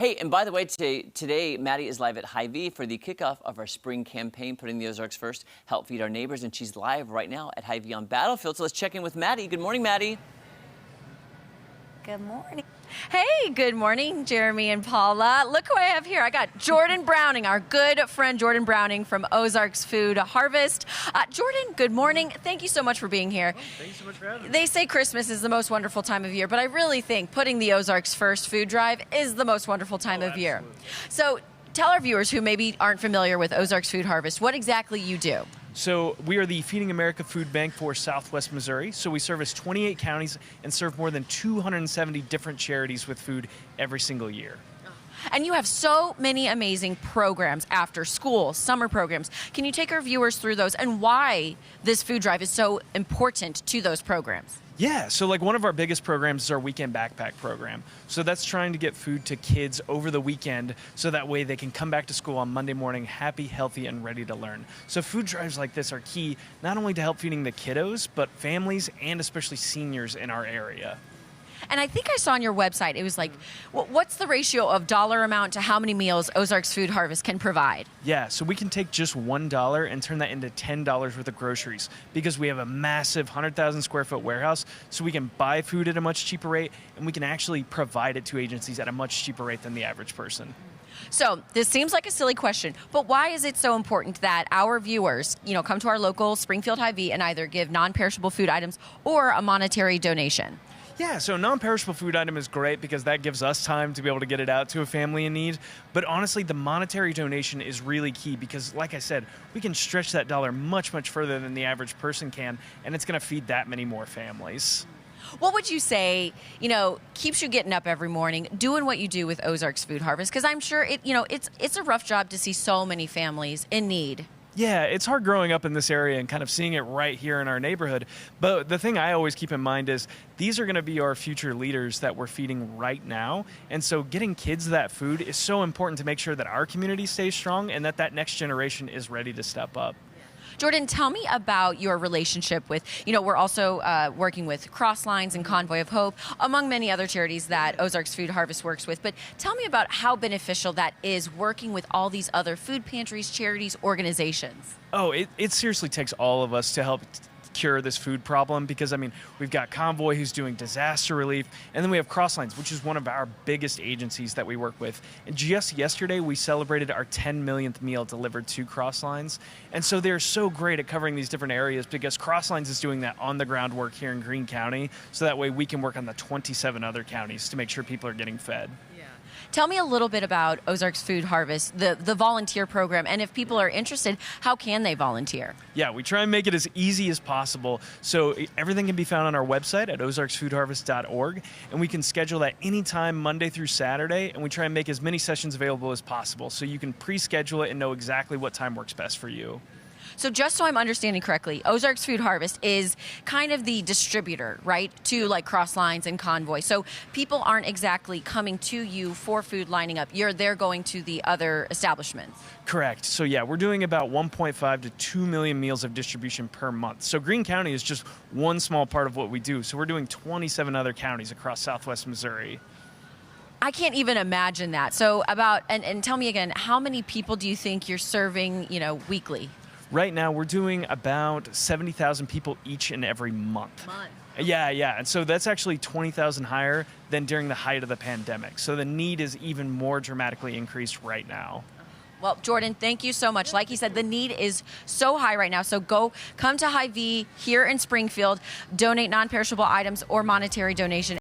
Hey, and by the way, today Maddie is live at Hy-Vee for the kickoff of our spring campaign, Putting the Ozarks First, Help Feed Our Neighbors, and she's live right now at Hy-Vee on Battlefield. So let's check in with Maddie. Good morning, Maddie. Good morning. Hey, good morning, Jeremy and Paula. Look who I have here. I got Jordan Browning, our good friend Jordan Browning from Ozarks Food Harvest. Jordan, good morning. Thank you so much for being here. Oh, thank you so much for having me. They say Christmas is the most wonderful time of year, but I really think putting the Ozarks First food drive is the most wonderful time of year. So tell our viewers who maybe aren't familiar with Ozarks Food Harvest what exactly you do. So we are the Feeding America Food Bank for Southwest Missouri. So we service 28 counties and serve more than 270 different charities with food every single year. And you have so many amazing programs after school, summer programs. Can you take our viewers through those and why this food drive is so important to those programs? Yeah, so like one of our biggest programs is our weekend backpack program. So that's trying to get food to kids over the weekend so that way they can come back to school on Monday morning happy, healthy, and ready to learn. So food drives like this are key not only to help feeding the kiddos, but families and especially seniors in our area. And I think I saw on your website, it was like, what's the ratio of dollar amount to how many meals Ozarks Food Harvest can provide? Yeah, so we can take just $1 and turn that into $10 worth of groceries because we have a massive 100,000 square foot warehouse, so we can buy food at a much cheaper rate, and we can actually provide it to agencies at a much cheaper rate than the average person. So this seems like a silly question, but why is it so important that our viewers, come to our local Springfield Hy-Vee and either give non-perishable food items or a monetary donation? Yeah, so non-perishable food item is great because that gives us time to be able to get it out to a family in need. But honestly, the monetary donation is really key because, like I said, we can stretch that dollar much, much further than the average person can, and it's going to feed that many more families. What would you say, keeps you getting up every morning, doing what you do with Ozarks Food Harvest? Because I'm sure it's a rough job to see so many families in need. Yeah, it's hard growing up in this area and kind of seeing it right here in our neighborhood. But the thing I always keep in mind is these are going to be our future leaders that we're feeding right now. And so getting kids that food is so important to make sure that our community stays strong and that next generation is ready to step up. Jordan, tell me about your relationship with, we're also working with Crosslines and Convoy of Hope, among many other charities that Ozarks Food Harvest works with. But tell me about how beneficial that is working with all these other food pantries, charities, organizations. Oh, it seriously takes all of us to help cure this food problem because, we've got Convoy who's doing disaster relief, and then we have Crosslines, which is one of our biggest agencies that we work with. And just yesterday, we celebrated our 10 millionth meal delivered to Crosslines. And so they're so great at covering these different areas because Crosslines is doing that on-the-ground work here in Greene County, so that way we can work on the 27 other counties to make sure people are getting fed. Tell me a little bit about Ozarks Food Harvest, the volunteer program, and if people are interested, how can they volunteer? Yeah, we try and make it as easy as possible. So everything can be found on our website at ozarksfoodharvest.org, and we can schedule that anytime Monday through Saturday, and we try and make as many sessions available as possible so you can pre-schedule it and know exactly what time works best for you. So just so I'm understanding correctly, Ozarks Food Harvest is kind of the distributor, right, to like Crosslines and Convoy. So people aren't exactly coming to you for food lining up. They're going to the other establishments. Correct. So yeah, we're doing about 1.5 to 2 million meals of distribution per month. So Greene County is just one small part of what we do. So we're doing 27 other counties across Southwest Missouri. I can't even imagine that. So and tell me again, how many people do you think you're serving, weekly? Right now, we're doing about 70,000 people each and every month. Yeah. And so that's actually 20,000 higher than during the height of the pandemic. So the need is even more dramatically increased right now. Well, Jordan, thank you so much. Like you said, the need is so high right now. So come to Hy-Vee here in Springfield, donate non-perishable items or monetary donation.